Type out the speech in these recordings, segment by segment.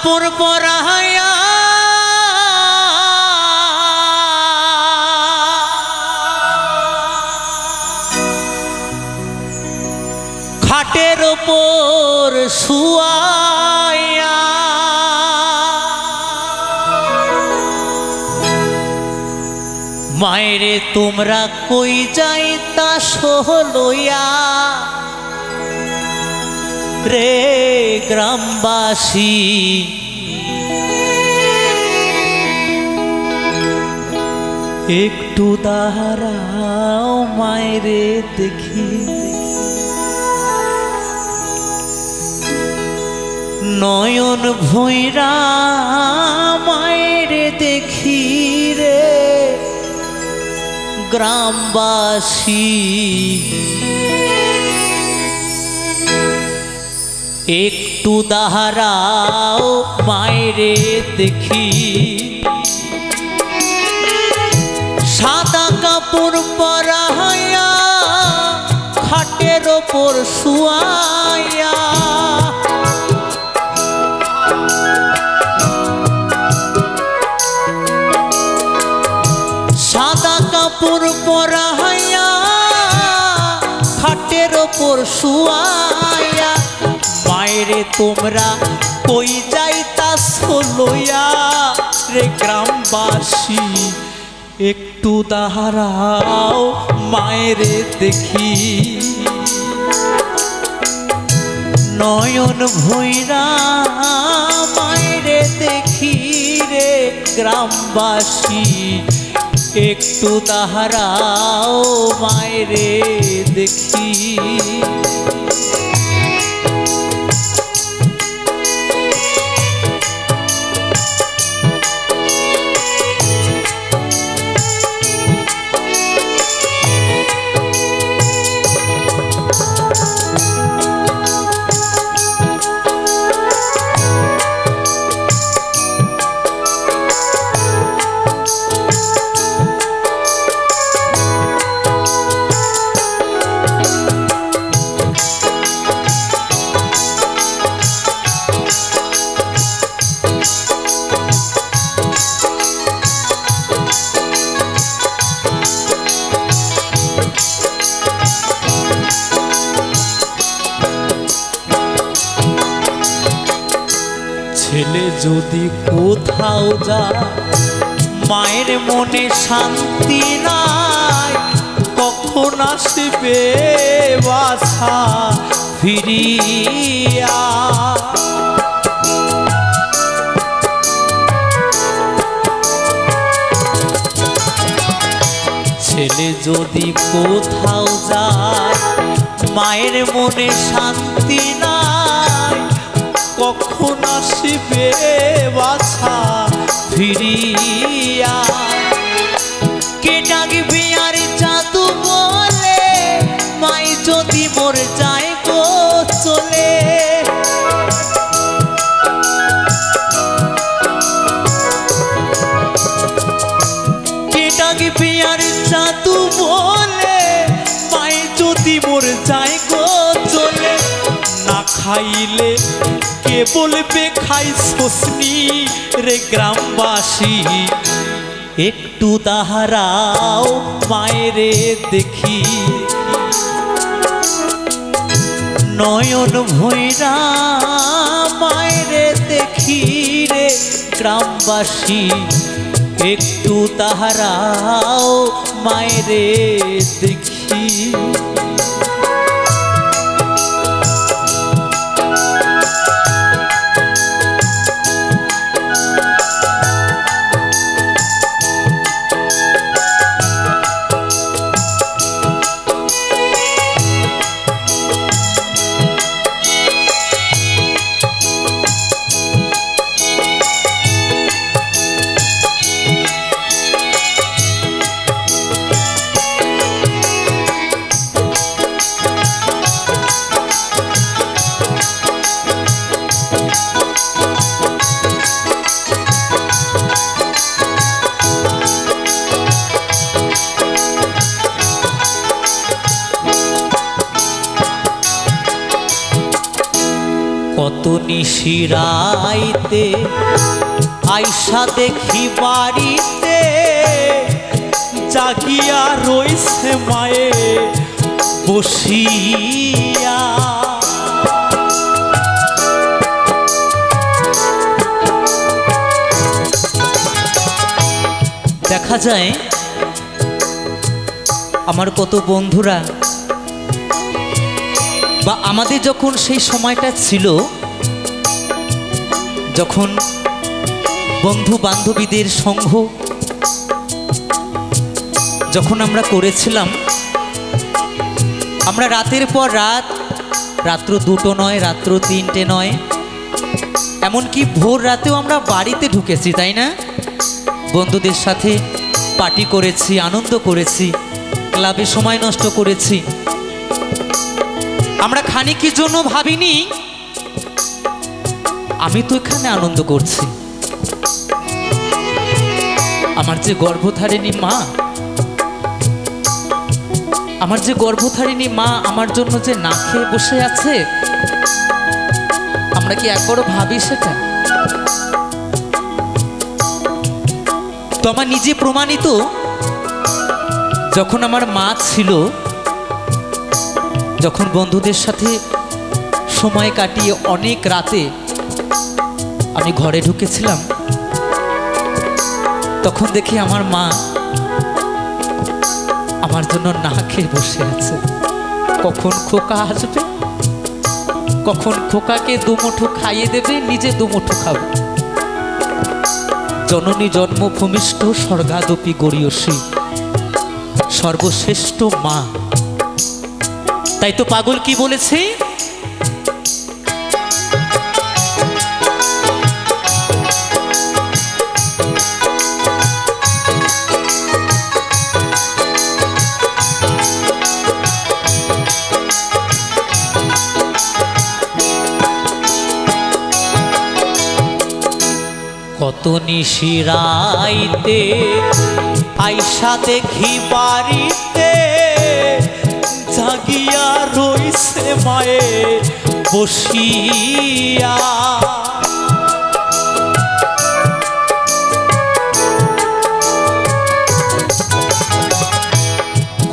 কাপড় পরাইয়া খাটের ওপর শুয়াইয়া মায়েরে তোমরা কই যাইতা লইয়া রে গ্রামবাসী একটু দাঁড়াও মায়েরে দেখি নয়ন ভৈরা মায়েরে দেখি রে গ্রামবাসী একটু দাঁড়াও মায়েরে দেখি সাদা কাপড় পরাইয়া খাটের ওপর শুয়াইয়া সাদা কাপড় পরাইয়া খাটের ওপর শুয়াইয়া মায়েরে তোমরা কই যাইতাছো লইয়া রে গ্রামবাসী একটু দাঁড়াও মায়েরে দেখি নয়ন ভৈরা মায়েরে দেখি রে গ্রামবাসী একটু দাঁড়াও মায়েরে দেখি ছেলে যদি কোথাও যায় মায়ের মনে শান্তি নাই কখন আসবে বাছা ফিরিয়া ছেলে যদি কোথাও যায় মায়ের মনে শান্তি নাই কখন আসবে বাছা ফিরিয়া কে ডাকবে আর জাদু বলে মাই যদি মোর যায় গো চলে কে ডাকবে আর জাদু বলে মাই যদি মোর যায় গো চলে না খাইলে কে বলবে খাইছসনি রে গ্রামবাসী একটু দাঁড়াও মায়েরে দেখি নয়ন ভৈরা মায়েরে দেখি রে গ্রামবাসী একটু দাঁড়াও মায়েরে দেখি কত নিশিরাইতে আইসা দেখি বাড়িতে জাগিয়া রইছে মায়ে বসিয়া। দেখা যায় আমার কত বন্ধুরা বা আমাদের যখন সেই সময়টা ছিল, যখন বন্ধু বান্ধবীদের সঙ্গ যখন আমরা করেছিলাম, আমরা রাতের পর রাত, রাত্র 2টো নয়, রাত্র 3টে নয়, এমনকি ভোর রাতেও আমরা বাড়িতে ঢুকেছি, তাই না? বন্ধুদের সাথে পার্টি করেছি, আনন্দ করেছি, ক্লাবে সময় নষ্ট করেছি। আমরা খানিকের জন্য ভাবিনি আমি তো এখানে আনন্দ করছি, আমার যে গর্ভধারিণী মা, আমার যে গর্ভধারিণী মা আমার জন্য যে না খেয়ে বসে আছে, আমরা কি একবারও ভাবি সেটা? তো আমার নিজে প্রমাণিত, যখন আমার মা ছিল, যখন বন্ধুদের সাথে সময় কাটিয়ে অনেক রাতে আমি ঘরে ঢুকেছিলাম, তখন দেখি আমার মা আমার জন্য না খেয়ে বসে আছে। কখন খোকা আসবে, কখন খোকাকে দুমুঠো খাইয়ে দেবে, নিজে দুমুঠো খাবে। জননী জন্মভূমিষ্ঠ স্বর্গাদপি গড়িয়সী, সর্বশ্রেষ্ঠ মা। তাই তো পাগল কি বলেছে, কত নিশিরাইতে আইসা দেখি বাড়িতে জাগিয়া রইছে মায়ে বসিয়া।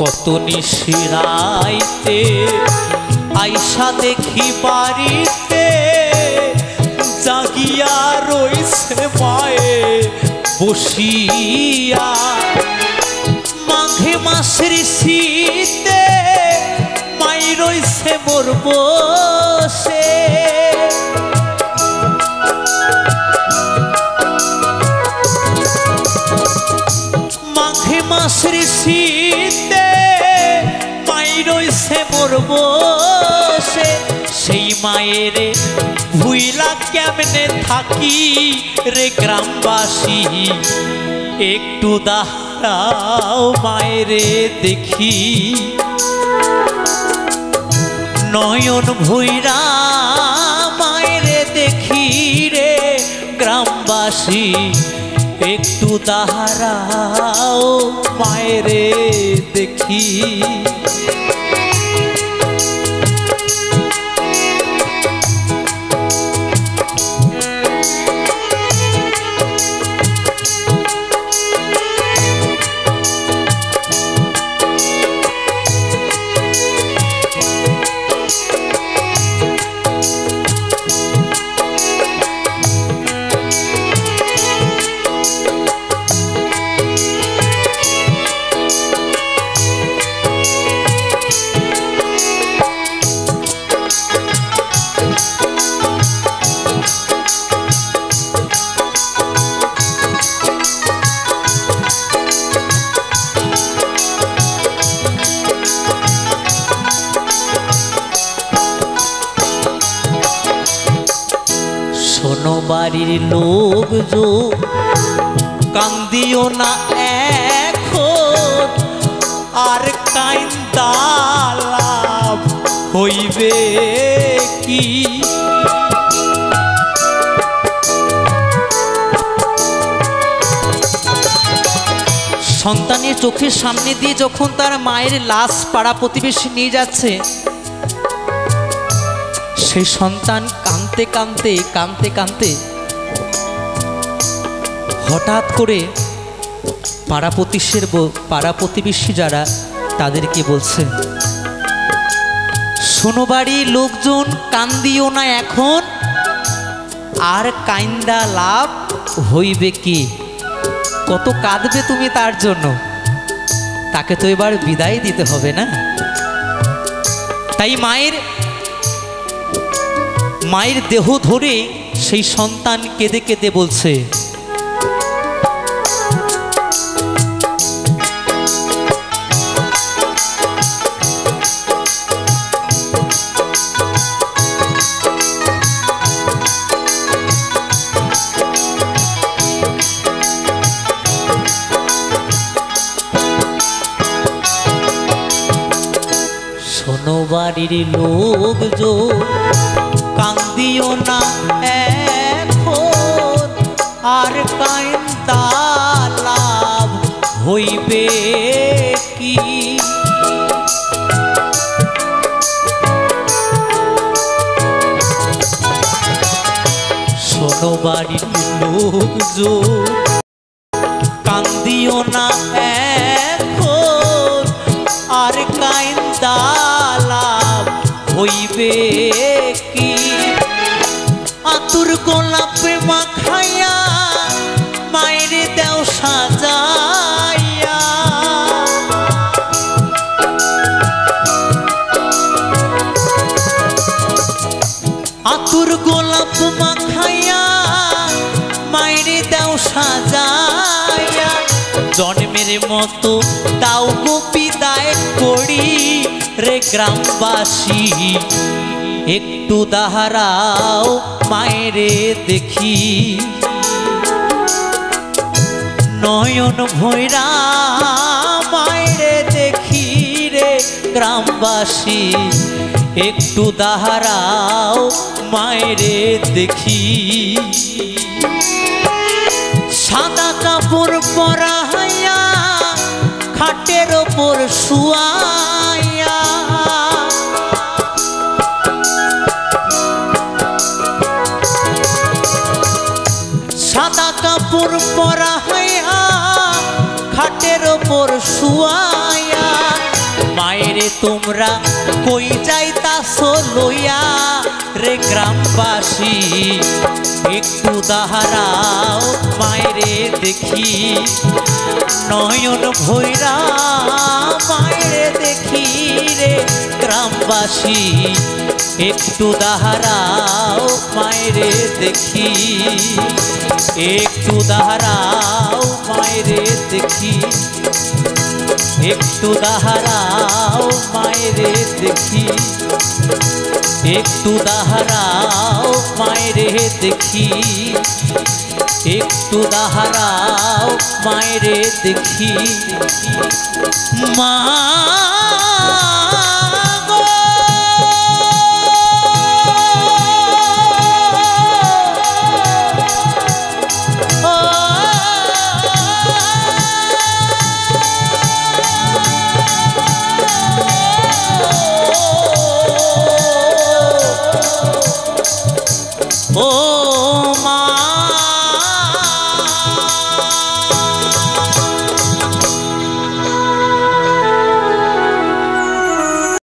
কত নিশিরাইতে আইসা দেখি বাড়িতে জাগিয়া রইছে মায়ে বসিয়া। মাঘে মাসের শীতে মাই রইছে মোর বসে, মাঘে মাসের শীতে মাই রইছে মোর বসে। সেই মায়ের ভুইলা কেমনে থাকি রে গ্রামবাসী, একটু দাঁড়াও মায়েরে দেখি। নয়ন ভৈরা মায়েরে দেখি রে গ্রামবাসী, একটু দাঁড়াও মায়েরে দেখি। শোনো বাড়ির লোক যো, কান্দিও না এখন, আর কাইন্দা লাভ হইবে কি। সন্তানের চোখের সামনে দিয়ে যখন তার মায়ের লাশ পাড়া প্রতিবেশী নিয়ে যাচ্ছে, সেই সন্তান কাঁদতে কাঁদতে কাঁদতে কাঁদতে হঠাৎ করে পাড়া প্রতিবেশী যারা তাদেরকে বলছে, শোনো বাড়ির লোকজন, কান্দিও না এখন, আর কাইন্দা লাভ হইবে কি? কত কাঁদবে তুমি তার জন্য, তাকে তো এবার বিদায় দিতে হবে না। তাই মায়ের দেহ ধরে সেই সন্তান কেঁদে কেঁদে বলছে, শোনো বাড়ির লোকজন, কান্দিও না এখন, আর কাইন্দা লাভ হইবে কি? শোনো বাড়ির লোকজন, কান্দিও না এখন, আর কাইন্দা লাভ হইবে কি? আতুর গোলাপে মাখাইয়া মায়ের দেও সাজাইয়া, আতুর গোলাপ মাখাইয়া মায়ের দেও সাজাইয়া, জন্মের মতো তাও গো বিদায় করি রে গ্রামবাসী, একটু দাঁড়াও মায়েরে দেখি। নয়ন ভৈরা মায়েরে দেখি রে গ্রামবাসী, একটু দাঁড়াও মায়েরে দেখি। সাদা কাপড় পরাইয়া খাটের ওপর শুয়াইয়া, সাদা কাপড় পরাইয়া খাটের ওপর শুয়াইয়া, মায়েরে তোমরা কই যাইতাছো লইয়া রে গ্রামবাসী, একটু দাঁড়াও মায়েরে দেখি। নয়ন ভৈরা মায়েরে দেখি রে গ্রামবাসী, একটু দাঁড়াও মায়েরে দেখি, একটু দাঁড়াও মায়েরে দেখি, একটু দাঁড়াও মায়েরে দেখি, একটু দাঁড়াও মায়েরে দেখি, একটু দাঁড়াও মায়েরে দেখি। মা